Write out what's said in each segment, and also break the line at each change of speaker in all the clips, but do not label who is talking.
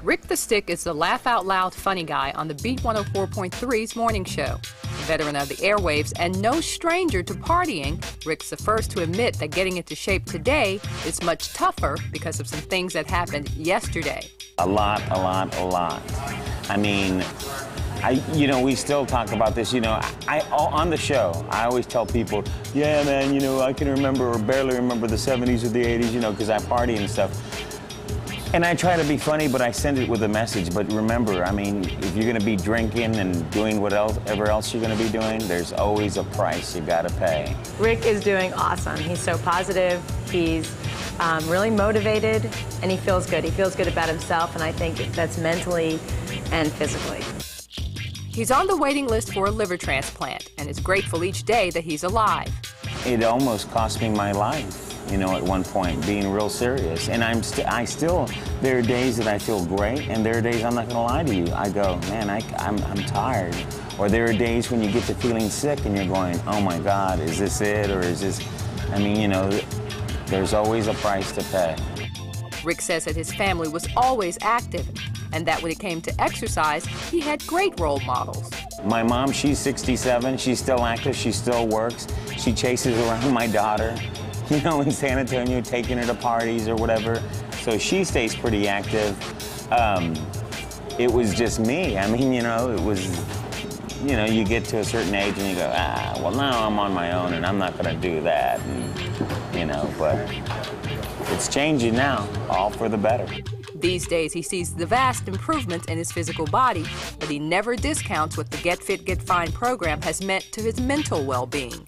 Rick the Stick is the laugh-out-loud funny guy on the Beat 104.3's morning show. Veteran of the airwaves and no stranger to partying, Rick's the first to admit that getting into shape today is much tougher because of some things that happened yesterday.
A lot. I mean, we still talk about this, on the show, I always tell people, yeah, man, I can remember or barely remember the 70s or the 80s, because I party and stuff. And I try to be funny, but I send it with a message. But remember, I mean, if you're going to be drinking and doing whatever else you're going to be doing, there's always a price you got to pay.
Rick is doing awesome. He's so positive. He's really motivated, and he feels good. He feels good about himself, and I think that's mentally and physically.
He's on the waiting list for a liver transplant and is grateful each day that he's alive.
It almost cost me my life. At one point, being real serious. And I still, there are days that I feel great, and there are days, I'm not gonna lie to you, I go, man, I'm tired. Or there are days when you get to feeling sick and you're going, oh my God, is this it, or is this, there's always a price to pay.
Rick says that his family was always active, and that when it came to exercise, he had great role models.
My mom, she's 67, she's still active, she still works. She chases around my daughter, in San Antonio, taking her to parties or whatever. So she stays pretty active. It was just me. I mean, it was, you get to a certain age and you go, well, now I'm on my own and I'm not gonna do that. And, but it's changing now, all for the better.
These days, he sees the vast improvements in his physical body, but he never discounts what the Get Fit, Get Fine program has meant to his mental well-being.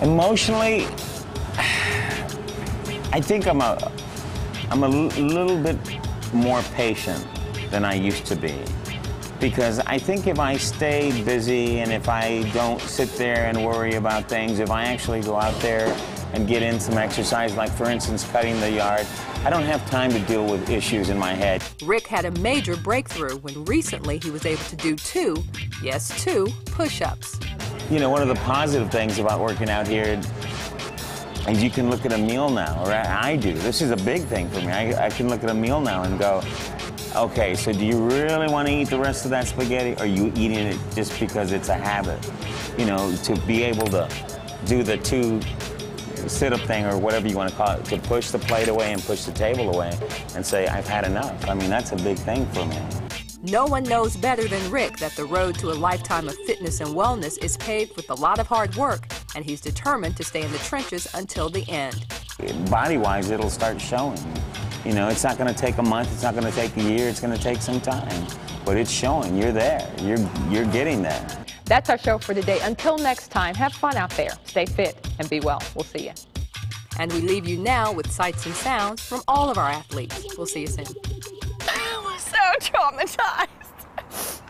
Emotionally, I think I'm a little bit more patient than I used to be. Because I think if I stay busy and if I don't sit there and worry about things, if I actually go out there and get in some exercise, like for instance, cutting the yard, I don't have time to deal with issues in my head.
Rick had a major breakthrough when recently he was able to do two push-ups.
One of the positive things about working out here is you can look at a meal now, or I do. This is a big thing for me. I can look at a meal now and go, okay, so do you really want to eat the rest of that spaghetti, or are you eating it just because it's a habit? To be able to do the two sit-up thing, or whatever you want to call it, to push the plate away and push the table away and say, I've had enough. I mean, that's a big thing for me.
No one knows better than Rick that the road to a lifetime of fitness and wellness is paved with a lot of hard work, and he's determined to stay in the trenches until the end.
Body-wise, it'll start showing. It's not going to take a month, it's not going to take a year, it's going to take some time. But it's showing. You're there. You're getting there.
That's our show for today. Until next time, have fun out there. Stay fit and be well. We'll see you. And we leave you now with sights and sounds from all of our athletes. We'll see you soon.
I was so traumatized.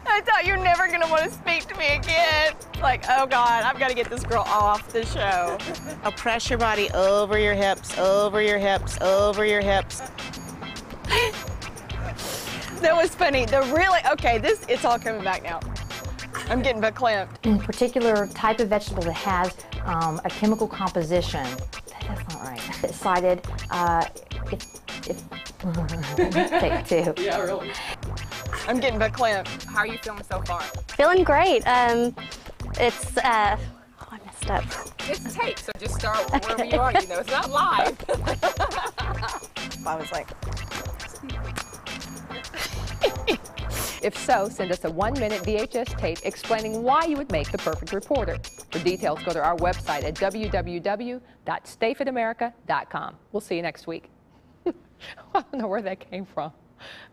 I thought you were never going to want to speak to me again. Like, oh God, I've got to get this girl off the show.
I'll press your body over your hips, over your hips, over your hips.
That was funny. Okay, it's all coming back now. I'm getting verklempt.
In a particular type of vegetable that has a chemical composition, that's not right. It's cited, take two.
Yeah, really. I'm getting verklempt. How are you feeling so far?
Feeling great. I messed up.
It's tape, so just start wherever you are. It's not live.
I was like...
If so, send us a 1-minute VHS tape explaining why you would make the perfect reporter. For details, go to our website at www.stayfitamerica.com. We'll see you next week. I don't know where that came from.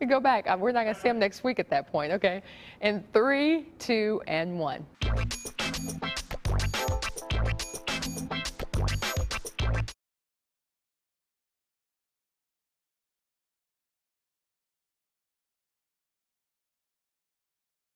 We go back. We're not going to see them next week at that point, okay? In 3, 2, and 1.